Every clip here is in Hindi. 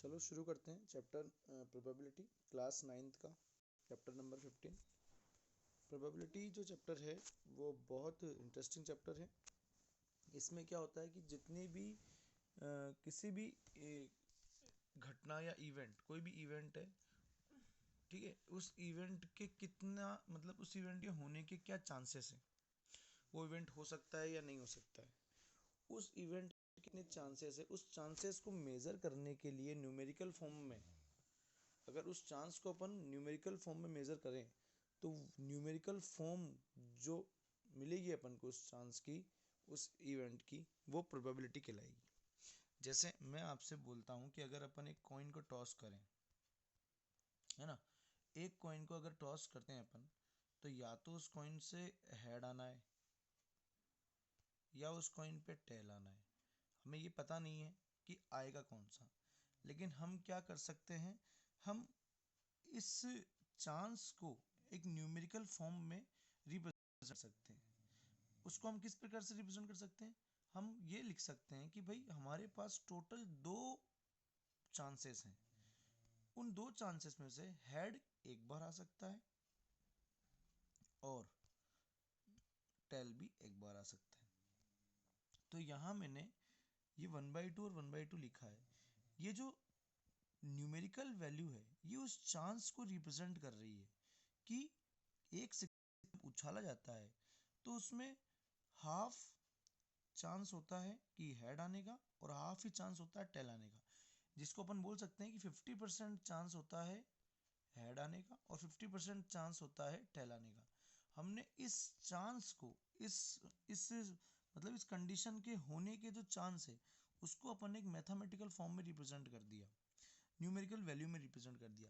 चलो शुरू करते हैं चैप्टर प्रोबेबिलिटी, क्लास 9th का चैप्टर नंबर 15। प्रोबेबिलिटी जो चैप्टर है वो बहुत इंटरेस्टिंग चैप्टर है। इसमें क्या होता है कि जितनी भी किसी भी घटना या इवेंट, कोई भी इवेंट है, ठीक है, उस इवेंट के कितना मतलब उस इवेंट के होने के क्या चांसेस हैं, वो इवेंट हो सकता है या नहीं हो सकता है, उस इवेंट कितने चांसेस है, उस चांसेस को मेज़र करने के लिए न्यूमेरिकल फॉर्म में, अगर उस चांस को अपन न्यूमेरिकल फॉर्म में मेज़र करें तो न्यूमेरिकल फॉर्म जो मिलेगी अपन को उस चांस की, उस इवेंट की, वो प्रोबेबिलिटी कहलाएगी। जैसे मैं आपसे बोलता हूँ कि अगर अपन एक कॉइन को टॉस करें, है ना, एक कॉइन को अगर टॉस करते हैं अपन, तो या तो उस कॉइन से हेड आना है या उस कॉइन पे टेल आना है। हमें ये पता नहीं है कि आएगा कौन सा, लेकिन हम क्या कर सकते हैं, हम इस चांस को एक न्यूमेरिकल फॉर्म में रिप्रेजेंट कर सकते हैं। उसको हम किस प्रकार से रिप्रेजेंट कर सकते हैं, हम ये लिख सकते हैं कि भाई हमारे पास टोटल 2 चांसेस हैं, उन 2 चांसेस में से हेड एक बार आ सकता है और टेल भी एक बार आ सकता है। तो यहाँ मैंने ये 1/2 और 1/2 लिखा है। ये जो न्यूमेरिकल वैल्यू है ये उस चांस को रिप्रेजेंट कर रही है कि एक सिक्का उछाला जाता है तो उसमें हाफ चांस होता है कि हेड आने का और हाफ ही चांस होता है टेल आने का, जिसको अपन बोल सकते हैं कि 50% चांस होता है हेड आने का और 50% चांस होता है टेल आने का। हमने इस चांस को इस मतलब इस कंडीशन के होने के जो चांस है उसको अपन एक मैथमेटिकल फॉर्म में रिप्रेजेंट कर दिया, न्यूमेरिकल वैल्यू में रिप्रेजेंट कर दिया,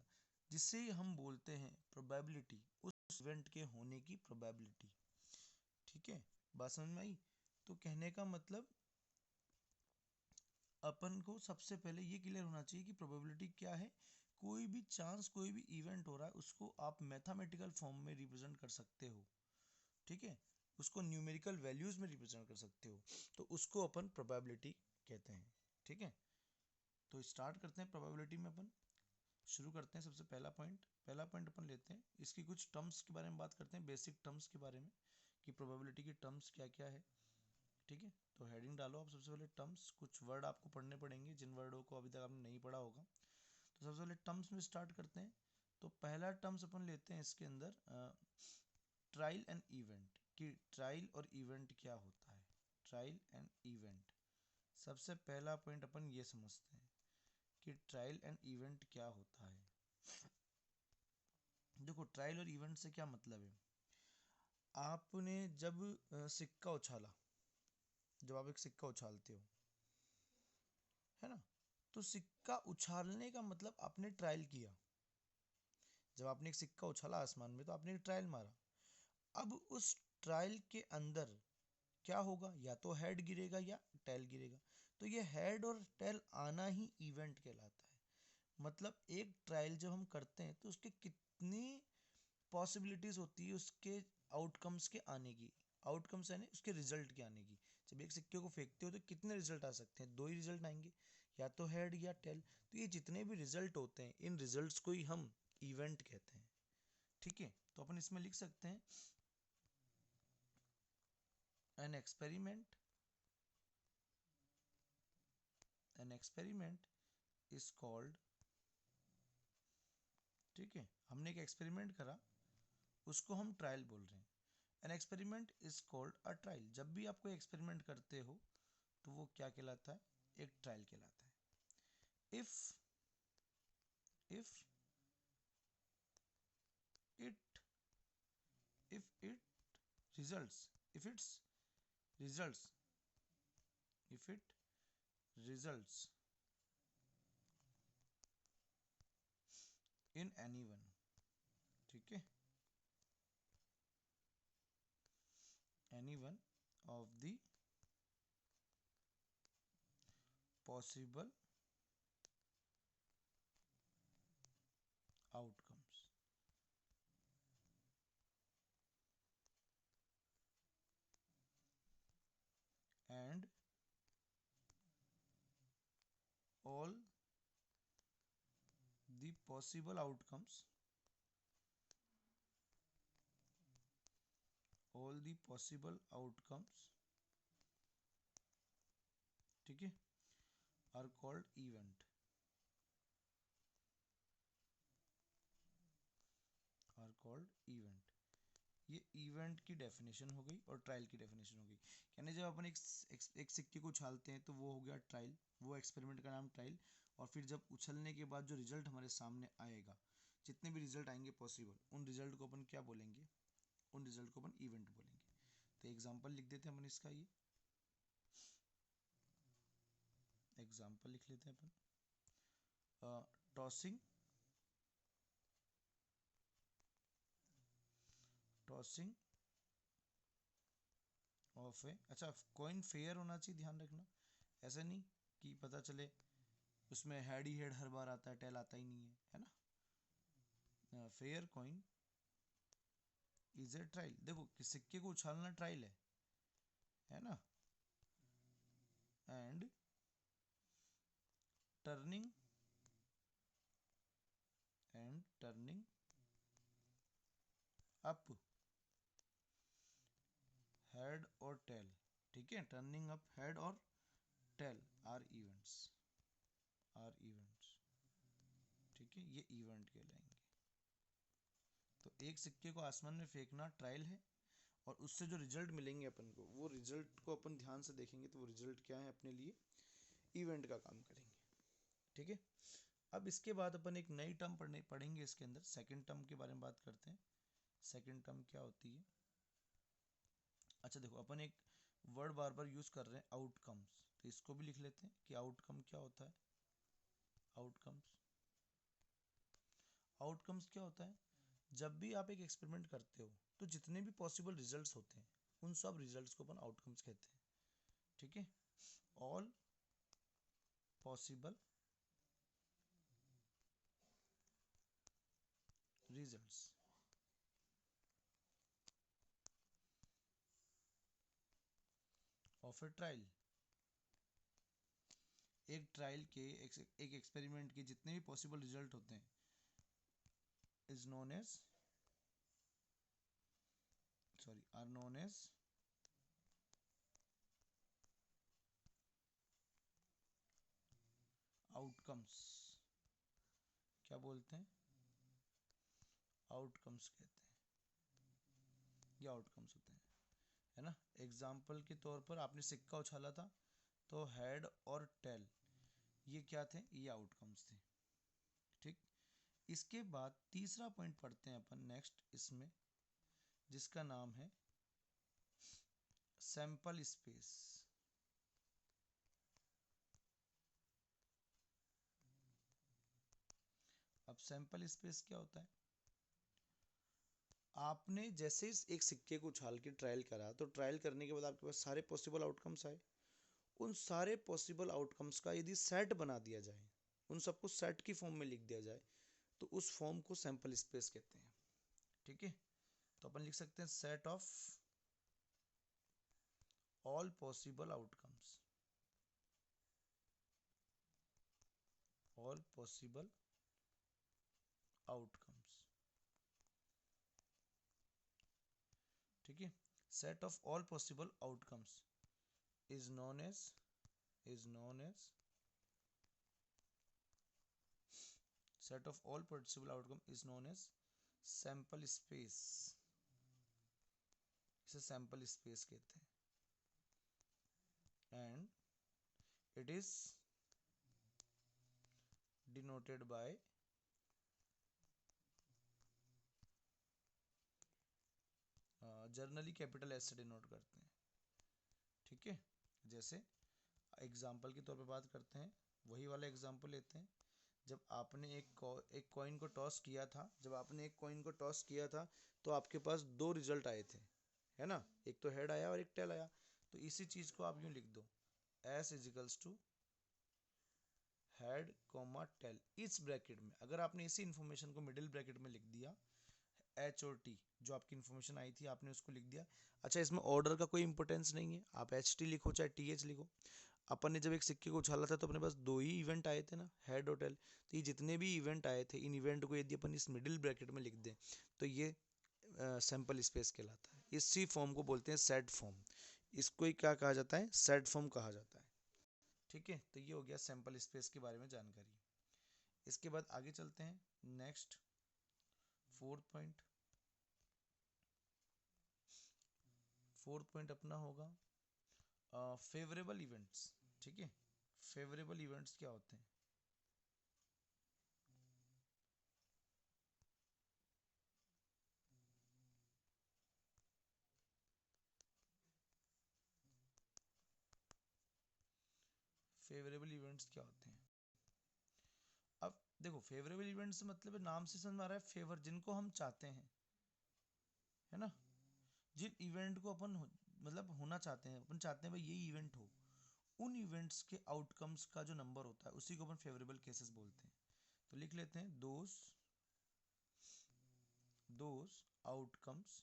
जिससे हम बोलते हैं प्रोबेबिलिटी, उस इवेंट के होने की प्रोबेबिलिटी। ठीक है, बात समझ में आई? तो कहने का मतलब अपन को सबसे पहले ये क्लियर होना चाहिए कि प्रोबेबिलिटी क्या है। कोई भी चांस, कोई भी इवेंट हो रहा है उसको आप मैथमेटिकल फॉर्म में रिप्रेजेंट कर सकते हो, ठीक है, उसको न्यूमेरिकल वैल्यूज में रिप्रेजेंट कर सकते हो, तो उसको अपन प्रोबेबिलिटी कहते हैं। ठीक है, तो स्टार्ट करते हैं प्रोबेबिलिटी में। अपन शुरू करते हैं, सबसे पहला पॉइंट अपन लेते हैं, इसकी कुछ टर्म्स के बारे में बात करते हैं, बेसिक टर्म्स के बारे में कि प्रोबेबिलिटी की टर्म्स क्या क्या है। ठीक है, तो हेडिंग डालो आप। सबसे पहले टर्म्स, कुछ वर्ड आपको पढ़ने पड़ेंगे जिन वर्डों को अभी तक आपने नहीं पढ़ा होगा। तो सबसे पहले टर्म्स में स्टार्ट करते हैं। तो पहला टर्म्स अपन लेते हैं इसके अंदर ट्रायल एंड इवेंट, कि ट्रायल और इवेंट क्या होता है। ट्रायल एंड इवेंट, सबसे पहला पॉइंट अपन ये समझते हैं कि ट्रायल एंड इवेंट क्या होता है। देखो, ट्रायल और इवेंट से क्या मतलब है। आपने जब सिक्का उछाला, जब आप एक सिक्का उछालते हो, है ना, तो सिक्का उछालने का मतलब आपने ट्रायल किया। जब आपने एक सिक्का उछाला आसमान में तो आपने एक ट्रायल मारा। अब उस ट्रायल के अंदर क्या होगा, या तो हेड गिरेगा या टेल गिरेगा। तो ये हेड और टेल आना ही इवेंट कहलाता है। मतलब एक ट्रायल जब हम करते हैं तो उसके कितनी पॉसिबिलिटीज होती है उसके आउटकम्स के आने की, आउटकम्स यानी उसके रिजल्ट के आने की। जब एक सिक्के को फेंकते हो तो कितने रिजल्ट आ सकते हैं, 2 ही रिजल्ट आएंगे, या तो हेड या टेल। तो ये जितने भी रिजल्ट होते हैं इन रिजल्ट्स को ही हम इवेंट कहते हैं। ठीक है, तो अपन इसमें लिख सकते हैं an experiment, an experiment is called, ठीक है, हमने एक एक्सपेरिमेंट करा उसको हम ट्रायल बोल रहे हैं। An experiment is called a trial. जब भी आप कोई एक्सपेरिमेंट करते हो तो वो क्या कहलाता है, एक ट्रायल कहलाता है। If it if it results if it's results if it results in any one, ठीक है, any one of the possible outcomes, and all possible outcomes, all the possible outcomes, ठीक है, are called event, are called event। ये इवेंट की डेफिनेशन हो गई और ट्रायल की डेफिनेशन हो गई। यानी जब अपन एक सिक्के को उछालते हैं तो वो हो गया ट्रायल, वो एक्सपेरिमेंट का नाम ट्रायल। और फिर जब उछलने के बाद जो रिजल्ट हमारे सामने आएगा, जितने भी रिजल्ट आएंगे पॉसिबल, उन रिजल्ट को अपन क्या बोलेंगे, उन रिजल्ट को अपन इवेंट बोलेंगे। तो एग्जाम्पल लिख देते हैं अपन इसका, ये एग्जाम्पल लिख लेते हैं अपन। टॉसिंग, टॉसिंग ऑफ ए, अच्छा कॉइन फेयर होना चाहिए, ध्यान रखना, ऐसा नहीं कि पता चले उसमें हेड ही हेड हर बार आता है, टेल आता ही नहीं है ना। Fair coin is a trial. देखो कि सिक्के को उछालना ट्रायल है ना। And turning, and turning up head और टेल, ठीक है, टर्निंग अप हेड और tail are events, are events, ठीक है, ये इवेंट कहलाएंगे। तो एक सिक्के को आसमान में फेंकना ट्रायल है, और उससे जो रिजल्ट मिलेंगे अपन को, वो रिजल्ट को अपन ध्यान से देखेंगे तो वो रिजल्ट क्या है अपने लिए, इवेंट का काम करेंगे, ठीक है। अब इसके बाद अपन एक नई टर्म पढ़ेंगे इसके अंदर, सेकंड टर्म के बारे में बात करते हैं। सेकंड टर्म क्या होती है? अच्छा देखो, अपन एक वर्ड बार बार यूज कर रहे हैं, आउटकम्स, तो इसको भी लिख लेते हैं कि आउटकम क्या होता है। आउटकम्स, आउटकम्स क्या होता है? जब भी आप एक एक्सपेरिमेंट करते हो तो जितने भी पॉसिबल रिजल्ट्स होते हैं, उन सब रिजल्ट्स को अपन आउटकम्स कहते हैं, ठीक है। All possible results of A trial, एक ट्रायल के, एक एक्सपेरिमेंट के जितने भी पॉसिबल रिजल्ट होते हैं, is known as, sorry, are known as outcomes. क्या बोलते हैं? आउटकम्स कहते हैं, ये आउटकम्स होते हैं, है ना। एग्जाम्पल के तौर पर आपने सिक्का उछाला था, तो हेड और टेल ये क्या थे? ये आउटकम्स थे, ठीक। इसके बाद तीसरा पॉइंट पढ़ते हैं अपन नेक्स्ट इसमें, जिसका नाम है सैंपल स्पेस। अब सैंपल स्पेस क्या होता है? आपने जैसे एक सिक्के को उछाल के ट्रायल करा, तो ट्रायल करने के बाद आपके पास सारे पॉसिबल आउटकम्स आए। उन सारे पॉसिबल आउटकम्स का यदि सेट बना दिया जाए, उन सबको सेट की फॉर्म में लिख दिया जाए, तो उस फॉर्म को सैंपल स्पेस कहते हैं, ठीक है। तो अपन लिख सकते हैं set of all possible outcomes, all possible outcomes, ठीक है। Set of all possible outcomes is known as, is known as set of all possible outcome is known as sample space, इसे sample space कहते हैं। and it is denoted by generally capital S से डिनोट करते हैं, ठीक है। जैसे एग्जाम्पल के तौर पे बात करते हैं, वही वाला एग्जाम्पल लेते हैं। जब आपने एक कॉइन को टॉस किया था, जब आपने एक कॉइन को टॉस किया था, तो आपके पास दो रिजल्ट आए थे, है ना, एक तो हेड आया और एक टेल आया। तो इसी चीज को आप यूं लिख दो, S is equals to head comma tail, इस ब्रैकेट में अगर आपने इसी इन्फॉर्मेशन को मिडिल ब्रैकेट में लिख दिया, एच और टी जो आपकी इन्फॉर्मेशन आई थी आपने उसको लिख दिया। अच्छा, इसमें ऑर्डर का कोई इंपॉर्टेंस नहीं है, आप एच टी लिखो चाहे टी एच लिखो। अपन ने जब एक सिक्के को उछाला था तो अपने पास दो ही इवेंट आए थे ना, हेड और टेल। तो ये जितने भी इवेंट आए थे, इन इवेंट को यदि अपन इस मिडिल ब्रैकेट में लिख दें तो ये सैंपल स्पेस कहलाता है। इसी फॉर्म को बोलते हैं सेट फॉर्म। इसको ही क्या कहा जाता है, सेट फॉर्म कहा जाता है। ठीक है, तो ये हो गया सैंपल स्पेस के बारे में जानकारी। इसके बाद आगे चलते हैं next fourth point. Fourth point अपना होगा फेवरेबल इवेंट्स। ठीक है, फेवरेबल इवेंट्स क्या होते हैं? फेवरेबल इवेंट्स क्या होते हैं? अब देखो, फेवरेबल इवेंट्स मतलब नाम से समझ में आ रहा है फेवर, जिनको हम चाहते हैं, है ना। जिन इवेंट को अपन मतलब होना चाहते हैं, अपन चाहते हैं भाई यही इवेंट हो, उन इवेंट्स के आउटकम्स का जो नंबर होता है उसी को अपन फेवरेबल केसेस बोलते हैं। तो लिख लेते हैं those outcomes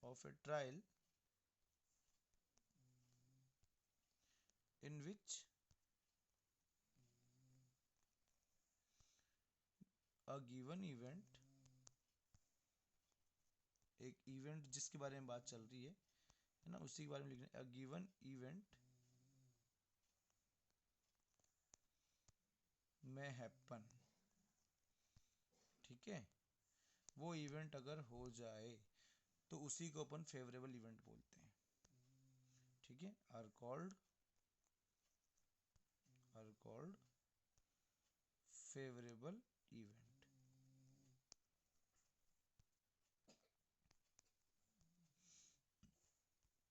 of a trial in which a given event, एक इवेंट जिसके बारे में बात चल रही है ना, उसी के बारे में लिख रहे हैं। a given event may happen। ठीक है, वो इवेंट अगर हो जाए तो उसी को अपन फेवरेबल इवेंट बोलते हैं। ठीक है, आर कॉल्ड फेवरेबल इवेंट।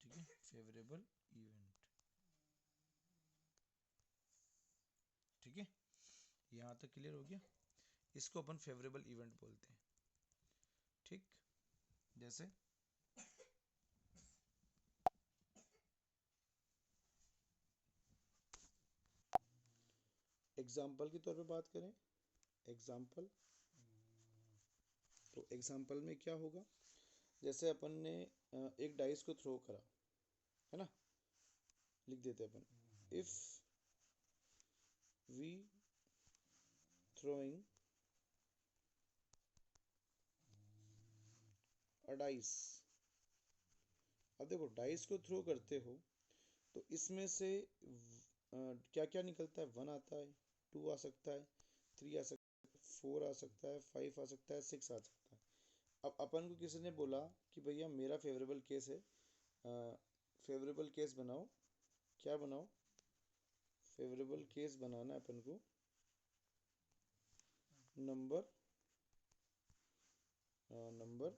ठीक है, फेवरेबल इवेंट। ठीक है, यहाँ तक क्लियर हो गया। इसको अपन फेवरेबल इवेंट बोलते हैं। ठीक, जैसे एग्जाम्पल के तौर पे बात करें, एग्जाम्पल, तो एग्जाम्पल में क्या होगा, जैसे अपन ने एक डाइस को थ्रो करा, है ना, लिख देते अपन, if we throwing a dice। अब देखो, डाइस को थ्रो करते हो तो इसमें से क्या क्या निकलता है, 1 आता है, 2 आ सकता है, 3 आ सकता है, 4 आ सकता है, 5 आ सकता है, 6 आ सकता है। अब अपन को किसी ने बोला कि भैया मेरा फेवरेबल केस है, फेवरेबल केस बनाओ। क्या बनाओ, फेवरेबल केस बनाना है अपन को, नंबर नंबर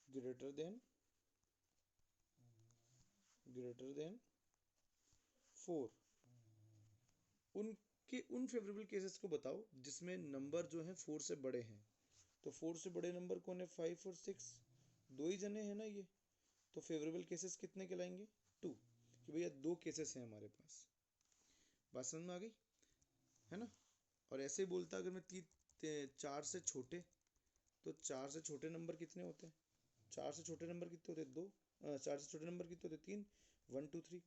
ग्रेटर देन 4। उनके उन फेवरेबल केसेस को बताओ जिसमें नंबर जो है 4 से बड़े हैं। तो 4 से बड़े नंबर कौन है, 5 और 6, दो ही जने हैं ना ये। तो फेवरेबल केसेस कितने कहलाएंगे, 2, कि भैया 2 केसेस हैं हमारे पास। बात समझ में आ गई, है ना। और ऐसे ही बोलता अगर मैं 4 से छोटे, तो 4 से छोटे नंबर कितने होते हैं, 4 से छोटे नंबर कितने होते हैं, 2। 4 से छोटे नंबर कितने होते हैं, 3, 1 2 3।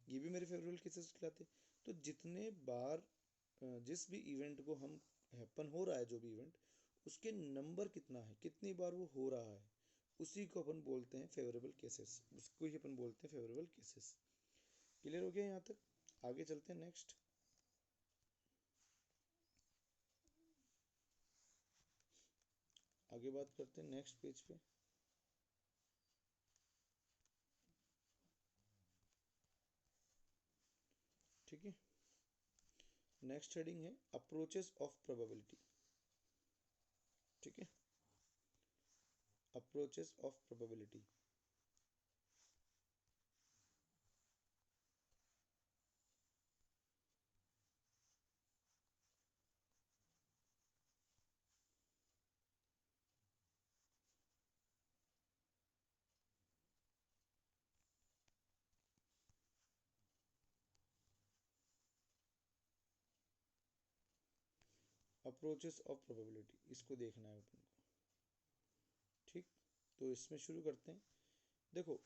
ये भी मेरे फेवरेबल केसेस कहलाते। तो जितने बार जिस भी इवेंट को हम हैपन हो रहा है, जो भी इवेंट, उसके नंबर कितना है, कितनी बार वो हो रहा है, उसी को अपन बोलते हैं फेवरेबल केसेस। उसको ही अपन बोलते हैं फेवरेबल केसेस। क्लियर हो गया यहाँ तक? आगे चलते हैं नेक्स्ट। आगे बात करते हैं नेक्स्ट पेज पे। ठीक है, नेक्स्ट हेडिंग है अप्रोचेस ऑफ प्रोबेबिलिटी। ठीक है, approaches of probability. Approaches of probability, इसको देखना है अपन को। ठीक, तो इसमें शुरू करते हैं। देखो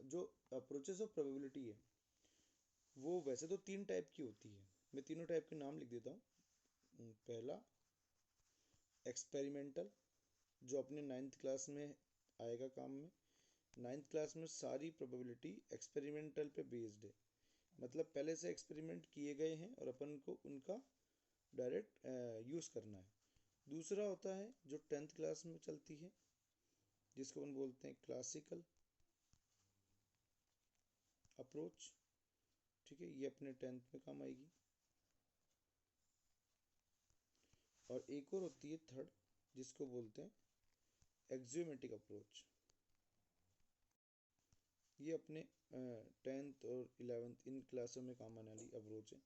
जो अप्रोचेस ऑफ प्रोबेबिलिटी है वो वैसे तो 3 टाइप की होती है। मैं तीनों टाइप के नाम लिख देता हूँ। पहला एक्सपेरिमेंटल, जो अपने 9th क्लास में आएगा काम में। 9th क्लास में सारी प्रोबेबिलिटी एक्सपेरिमेंटल पे बेस्ड है, मतलब पहले से एक्सपेरिमेंट किए गए हैं और अपन को उनका डायरेक्ट यूज़ करना है। दूसरा होता है जो 10th क्लास में चलती है, जिसको अपन बोलते हैं क्लासिकल अप्रोच। ठीक है, ये अपने 10th में काम आएगी। और एक और होती है थर्ड, जिसको बोलते हैं एक्सियोमेटिक अप्रोच। ये अपने 10th और 11th इन क्लासों में काम आने वाली अप्रोच है।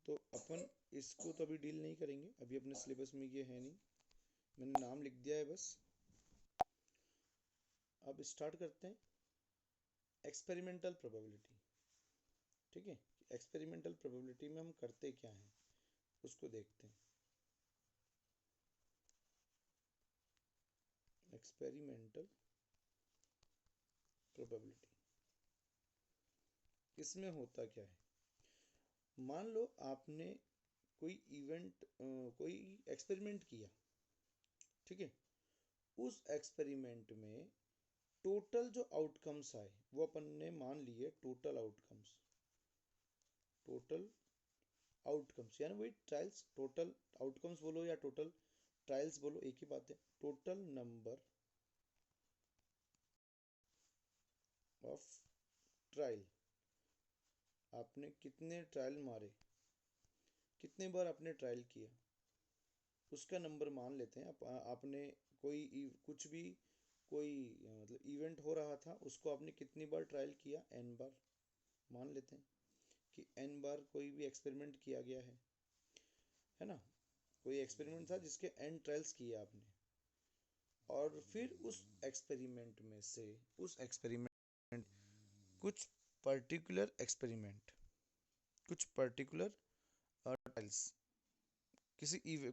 तो अपन इसको तो अभी डील नहीं करेंगे, अभी अपने सिलेबस में ये है नहीं, मैंने नाम लिख दिया है बस। अब स्टार्ट करते हैं एक्सपेरिमेंटल प्रोबेबिलिटी। ठीक है, एक्सपेरिमेंटल प्रोबेबिलिटी में हम करते क्या हैं उसको देखते हैं। एक्सपेरिमेंटल प्रोबेबिलिटी, इसमें होता क्या है, मान लो आपने कोई इवेंट कोई एक्सपेरिमेंट किया। ठीक है, उस एक्सपेरिमेंट में टोटल जो आउटकम्स आए वो अपन ने मान लिए टोटल आउटकम्स। टोटल आउटकम्स यानी वही ट्रायल्स, टोटल आउटकम्स बोलो या टोटल ट्रायल्स बोलो, एक ही बात है। टोटल नंबर ऑफ ट्रायल, आपने कितने ट्रायल मारे, कितने बार आपने ट्रायल किया, उसका नंबर मान लेते हैं। आपने कुछ भी कोई मतलब इवेंट हो रहा था, उसको आपने कितनी बार ट्रायल किया, n बार। मान लेते हैं कि n बार कोई भी एक्सपेरिमेंट किया गया है ना। कोई एक्सपेरिमेंट था जिसके n ट्रायल्स किए आपने, और फिर उस एक्सपेरिमेंट कुछ पर्टिकुलर एक्सपेरिमेंट, कुछ पर्टिकुलर ट्रायल्स,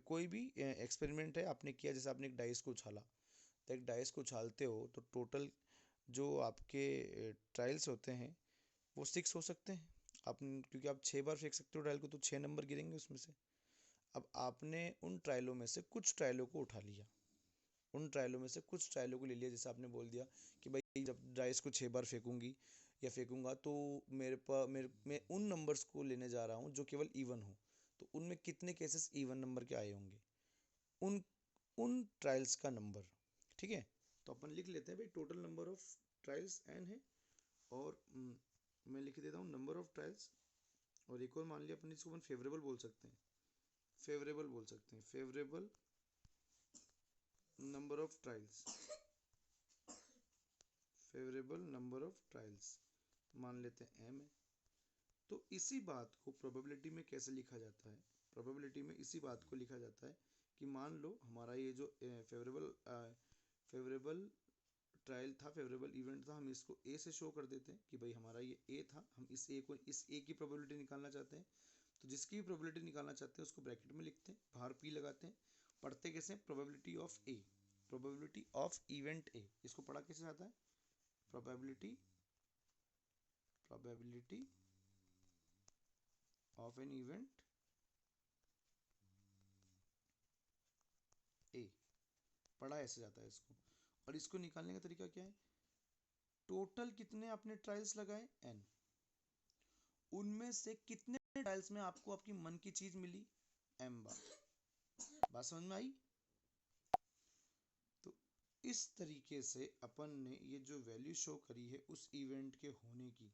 कोई भी एक्सपेरिमेंट है आपने किया। जैसे आपने एक डाइस को उछाला, तो एक डाइस को उछालते हो तो टोटल जो आपके ट्रायल्स होते हैं वो 6 हो सकते हैं। आप क्योंकि आप 6 बार फेंक सकते हो डायल को, तो 6 नंबर गिरेंगे उसमें से। अब आपने उन ट्रायलों में से कुछ ट्रायलों को उठा लिया, उन ट्रायलों में से कुछ ट्रायलों को ले लिया। जैसे आपने बोल दिया कि भाई जब डाइस को 6 बार फेंकूंगी या फेंकूंगा तो मैं उन नंबर्स को लेने जा रहा हूँ जो केवल इवन हो, तो उनमें कितने केसेस इवन नंबर के आए होंगे, उन उन ट्रायल्स का नंबर। ठीक है, तो अपन लिख लेते हैं भाई total number of trials n है, और मैं लिख देता हूँ नंबर ऑफ ट्रायल्स। और एक और मान लिया अपन, इसको अपन फेवरेबल बोल सकते हैं, फेवरेबल बोल सकते हैं, favourable number of trials, favourable number of trials मान लेते हैं m है। तो इसी बात को प्रोबेबिलिटी में कैसे लिखा जाता है, प्रोबेबिलिटी में इसी बात को लिखा जाता है कि मान लो हमारा ये जो फेवरेबल ट्रायल था, फेवरेबल इवेंट था, हम इसको ए से शो कर देते हैं कि भाई हमारा ये ए था, हम इस ए की प्रोबेबिलिटी निकालना चाहते हैं। तो जिसकी भी प्रोबेबिलिटी निकालना चाहते हैं उसको ब्रैकेट में लिखते हैं, बाहर पी लगाते हैं। पढ़ते कैसे, probability of A, probability of event A, इसको पढ़ा कैसे जाता है, probability probability of an event A, पढ़ा ऐसे जाता है इसको। और इसको निकालने का तरीका क्या है, टोटल कितने आपने ट्रायल्स लगाए n, उनमें से कितने ट्रायल्स में आपको आपकी मन की चीज मिली m बार। बात समझ में आई। तो इस तरीके से अपन ने ये जो वैल्यू शो करी है उस इवेंट के होने की,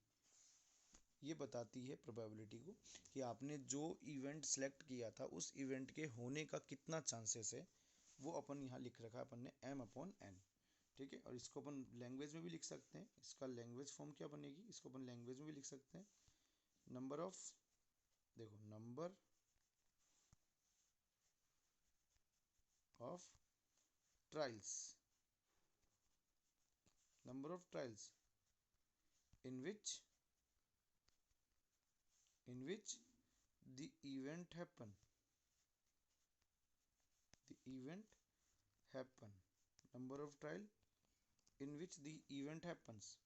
ये बताती है प्रोबेबिलिटी को कि आपने जो इवेंट सेलेक्ट किया था उस इवेंट के होने का कितना चांसेस है, वो अपन यहाँ लिख रखा है अपन ने m/n। ठीक है, और इसको अपन लैंग्वेज में भी लिख सकते हैं। इसका लैंग्वेज फॉर्म क्या बनेगी, इसको अपन लैंग्वेज में भी लिख सकते हैं, नंबर ऑफ, देखो number of trials, number of trials in which the event happen, number of trial in which the event happens,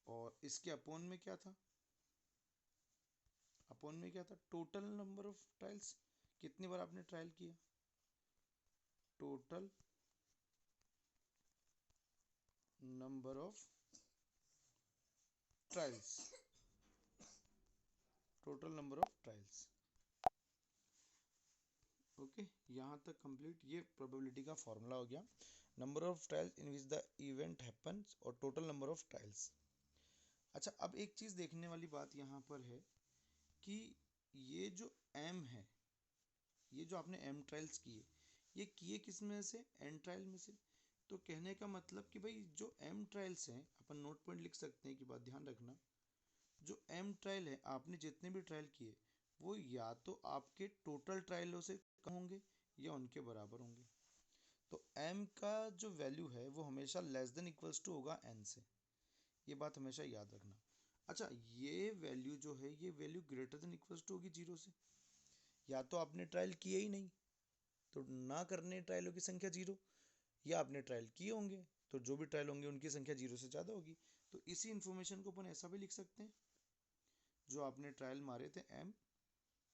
और इसके अपोन में क्या था, अपोन में क्या था, टोटल नंबर ऑफ ट्रायल्स, कितनी बार आपने ट्रायल किया, total number of trials, total number of trials. Okay, यहाँ तक कंप्लीट। ये प्रोबेबिलिटी का फॉर्मूला हो गया, number of trials in which the event happens और टोटल नंबर ऑफ ट्रायल्स। अच्छा, अब एक चीज देखने वाली बात यहाँ पर है कि ये जो एम है, ये जो आपने एम ट्रायल्स किए, ये किए किस में से, एन ट्रायल में से। तो कहने का मतलब कि भाई जो एम ट्रायल्स हैं, अपन नोट पॉइंट लिख सकते हैं कि बात ध्यान रखना, जो एम ट्रायल है, आपने जितने भी ट्रायल किए वो या तो आपके टोटल ट्रायलों से कम होंगे या उनके बराबर होंगे। तो एम का जो वैल्यू है वो हमेशा लेस देन इक्वल्स टू होगा एन से, ये बात हमेशा याद रखना। अच्छा, ये वैल्यू जो है, ये value greater than equals to होगी जीरो से, या तो आपने ट्रायल किए ही नहीं तो ना करने ट्रायलों की संख्या जीरो, या आपने ट्रायल किए होंगे तो जो भी ट्रायल होंगे उनकी संख्या जीरो से ज़्यादा होगी। तो इसी इन्फॉर्मेशन को अपन ऐसा भी लिख सकते हैं, जो आपने ट्रायल मारे थे एम,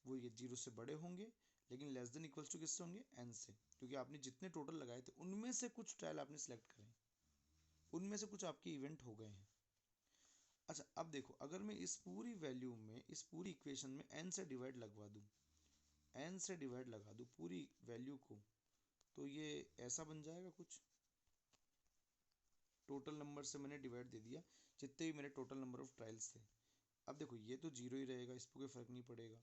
वो ये जीरो से बड़े होंगे लेकिन लेस देन इक्वल्स टू किससे होंगे, एन से, क्योंकि आपने जितने टोटल लगाए थे उनमें से कुछ ट्रायल आपने सेलेक्ट करे, उनमें से कुछ आपके इवेंट हो गए हैं। अच्छा, अब देखो, अगर मैं इस पूरी वैल्यू में, इस पूरी इक्वेशन में एन से डिवाइड लगवा दूँ, एन से डिवाइड लगा दूँ पूरी वैल्यू को, तो ये ऐसा बन जाएगा कुछ, टोटल नंबर से मैंने डिवाइड दे दिया जितने भी मेरे टोटल नंबर ऑफ ट्रायल्स थे। अब देखो, ये तो जीरो ही रहेगा, इस पर कोई फर्क नहीं पड़ेगा।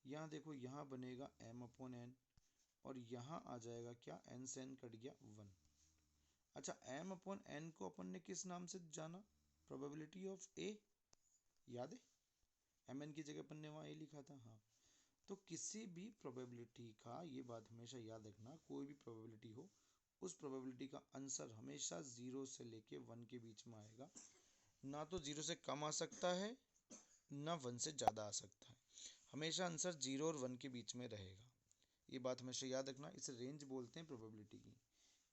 यहाँ देखो, यहाँ बनेगा एम अपॉन एन, और यहाँ आ जाएगा क्या, एन से एन कट गया वन। अच्छा, एम अपॉन एन को अपन ने किस नाम से जाना, प्रोबेबिलिटी ऑफ ए, याद है, एम एन की जगह अपन ने वहाँ ए लिखा था। हाँ, तो किसी भी प्रोबेबिलिटी का, ये बात हमेशा याद रखना, कोई भी प्रोबेबिलिटी हो, उस प्रोबेबिलिटी का आंसर हमेशा जीरो से लेके वन के बीच में आएगा, ना तो जीरो से कम आ सकता है ना वन से ज़्यादा आ सकता है, हमेशा आंसर जीरो और वन के बीच में रहेगा। ये बात हमेशा याद रखना, इसे रेंज बोलते हैं प्रोबेबिलिटी की,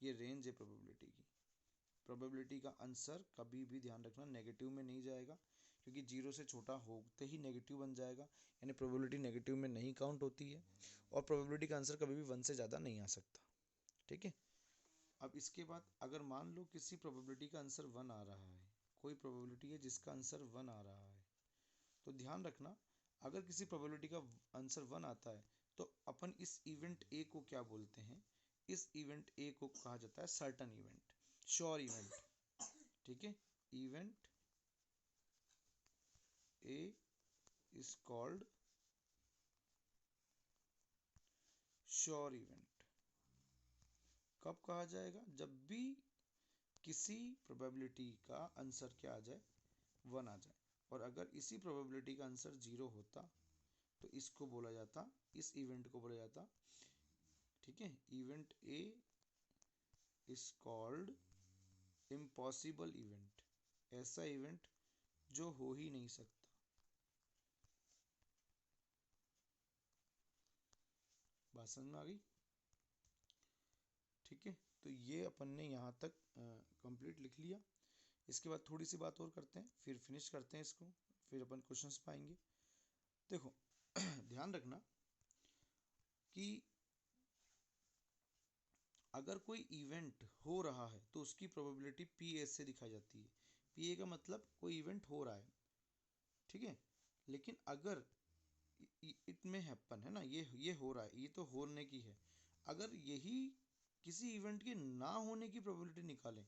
ये रेंज है प्रोबेबिलिटी की। प्रोबेबिलिटी का आंसर कभी भी ध्यान रखना नेगेटिव में नहीं जाएगा, क्योंकि जीरो से छोटा होते ही नेगेटिव बन जाएगा, यानी प्रोबेबिलिटी नेगेटिव में नहीं काउंट होती है, और प्रोबेबिलिटी का आंसर कभी भी वन से ज़्यादा नहीं आ सकता। ठीक है, अब इसके बाद अगर मान लो किसी प्रोबेबिलिटी का आंसर वन आ रहा है, कोई प्रोबेबिलिटी है जिसका आंसर वन आ रहा है, तो ध्यान रखना, अगर किसी प्रोबेबिलिटी का आंसर वन आता है तो अपन इस इवेंट ए को क्या बोलते हैं, इस इवेंट ए को कहा जाता है सर्टन इवेंट, श्योर इवेंट। ठीक है, event A is called sure event. कब कहा जाएगा, जब भी किसी प्रोबेबिलिटी का आंसर क्या आ जाए, वन आ जाए, और अगर इसी प्रोबेबिलिटी का आंसर जीरो होता तो इसको बोला जाता, इस इवेंट को बोला जाता, ठीक है, event A is called impossible event, ऐसा इवेंट जो हो ही नहीं सकता। बात समझ में आ गई? ठीक है, तो ये अपन ने यहाँ तक कंप्लीट लिख लिया। इसके बाद थोड़ी सी बात और करते हैं, फिर फिनिश करते हैं इसको, फिर अपन क्वेश्चंस पाएंगे। देखो ध्यान रखना कि अगर कोई इवेंट हो रहा है तो उसकी प्रोबेबिलिटी पी एस से दिखाई जाती है। पी ए का मतलब कोई इवेंट हो रहा है, ठीक है, लेकिन अगर इट में हैपन है ना, ये हो रहा है, ये तो होने की है, अगर यही किसी इवेंट के ना होने की प्रोबेबिलिटी निकालें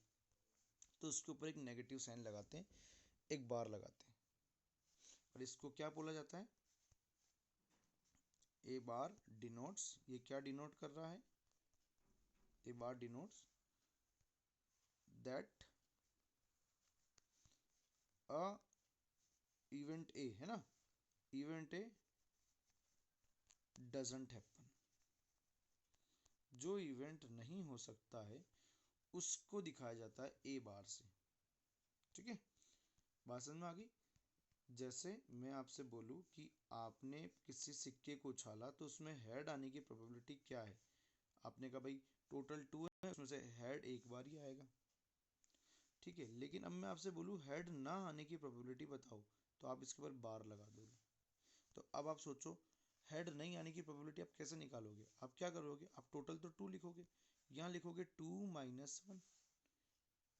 तो उसके ऊपर एक नेगेटिव साइन लगाते हैं, एक बार लगाते हैं, और इसको क्या बोला जाता है, ए बार डिनोट्स, ये क्या डिनोट कर रहा है, A bar denotes that a event A, है ना, इवेंट ए डजंट हैपन, जो इवेंट नहीं हो सकता है उसको दिखाया जाता है ए बार से। ठीक है, बात समझ में आ गई? जैसे मैं आपसे बोलूं कि आपने किसी सिक्के को उछाला तो उसमें हेड आने की प्रोबेबिलिटी क्या है, आपने कहा भाई टोटल टू है, उसमें से हेड एक बार ही आएगा, ठीक है। लेकिन अब मैं आपसे बोलूँ हेड ना आने की प्रोबेबिलिटी बताओ, तो आप इसके ऊपर बार लगा दोगे। तो अब आप सोचो हेड नहीं आने की प्रोबेबिलिटी आप कैसे निकालोगे। आप क्या करोगे, आप टोटल तो 2 लिखोगे, यहाँ लिखोगे 2 माइनस 1,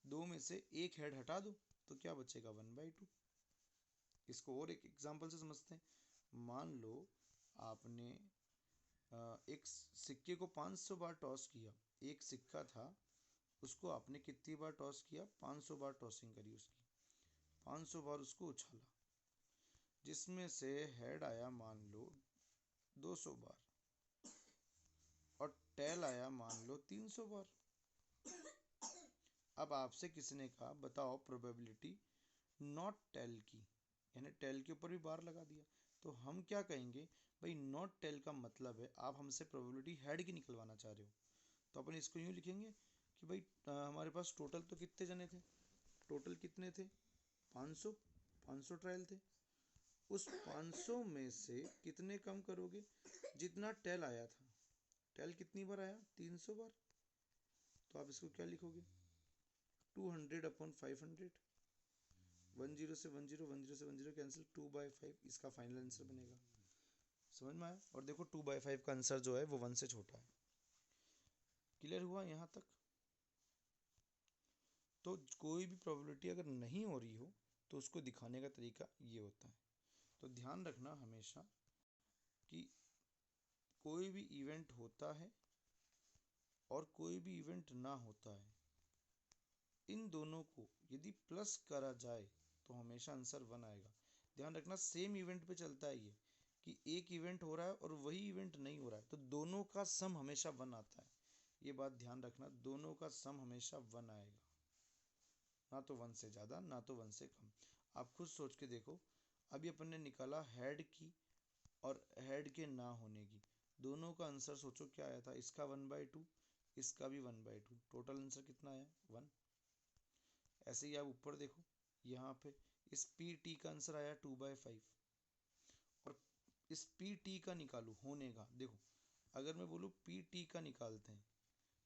2 में से एक हेड हटा दो तो क्या बचेगा 1/2। इसको और एक एग्जांपल से समझते हैं। मान लो आपने एक सिक्के को 500 बार टॉस किया। एक सिक्का था, उसको आपने कितनी बार टॉस किया, 500 बार टॉसिंग करी उसकी, 500 बार उसको उछाला, जिसमें से हेड आया मान लो 200 बार और टेल आया मान लो 300 बार। अब आपसे किसी ने कहा बताओ प्रोबेबिलिटी नॉट टेल की, यानी टेल के ऊपर भी बार लगा दिया। तो हम क्या कहेंगे, भाई नॉट टेल का मतलब है आप हमसे प्रोबेबिलिटी हेड की निकलवाना चाह रहे हो। तो अपन इसको यूँ लिखेंगे कि भाई हमारे पास टोटल तो कितने जने थे, टोटल कितने थे 500, 500 ट्रायल थे। उस 500 में से कितने कम करोगे, जितना टेल आया था, टेल कितनी बार आया 300 बार, तो आप इसको क्या लिखोगे 200/500। 10 से 10, 10 से 10 कैंसिल, 2/5 इसका फाइनल आंसर बनेगा। समझ में आया। और देखो 2/5 का आंसर जो है वो 1 से छोटा है। क्लियर हुआ यहाँ तक। तो कोई भी प्रोबेबिलिटी अगर नहीं हो रही हो तो उसको दिखाने का तरीका ये होता है। तो ध्यान रखना हमेशा कि कोई भी इवेंट होता है और कोई भी इवेंट ना होता है, इन दोनों को यदि प्लस करा जाए तो हमेशा आंसर 1 आएगा। ध्यान रखना सेम इवेंट पे चलता है ये, कि एक इवेंट हो रहा है और वही इवेंट नहीं हो रहा है तो दोनों का सम हमेशा 1 आता है। ये बात ध्यान रखना, दोनों का सम हमेशा 1 आएगा, ना तो 1 से ज़्यादा ना तो 1 से कम। आप खुद सोच के देखो, अभी अपन ने निकाला हेड की और हेड के ना होने की, दोनों का आंसर सोचो क्या आया था, इसका 1/2, इसका भी 1/2, टोटल आंसर कितना आया 1। ऐसे ही आप ऊपर देखो, यहाँ पे इस पी टी का आंसर आया 2/5 और इस पी टी का निकालू होने का, देखो अगर मैं बोलूँ पी टी का निकालते हैं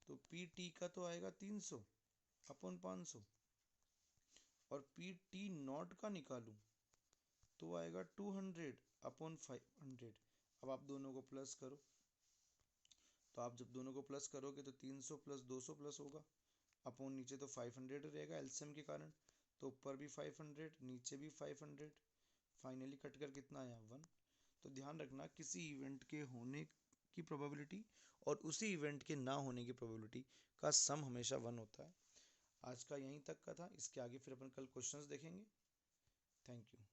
तो पी टी का तो आएगा 300/500 और पी टी नॉट का निकालूं तो आएगा 200/500। अब आप दोनों को प्लस करो, तो आप जब दोनों को प्लस करोगे तो 300 प्लस 200 प्लस होगा, अपॉन नीचे तो 500 रहेगा एलसीएम के कारण, तो ऊपर भी 500 नीचे भी 500, फाइनली कट कर कितना आया 1। तो ध्यान रखना किसी इवेंट के होने की प्रोबेबिलिटी और उसी इवेंट के ना होने की प्रोबेबिलिटी का सम हमेशा 1 होता है। आज का यहीं तक का था, इसके आगे फिर अपन कल क्वेश्चंस देखेंगे। Thank you.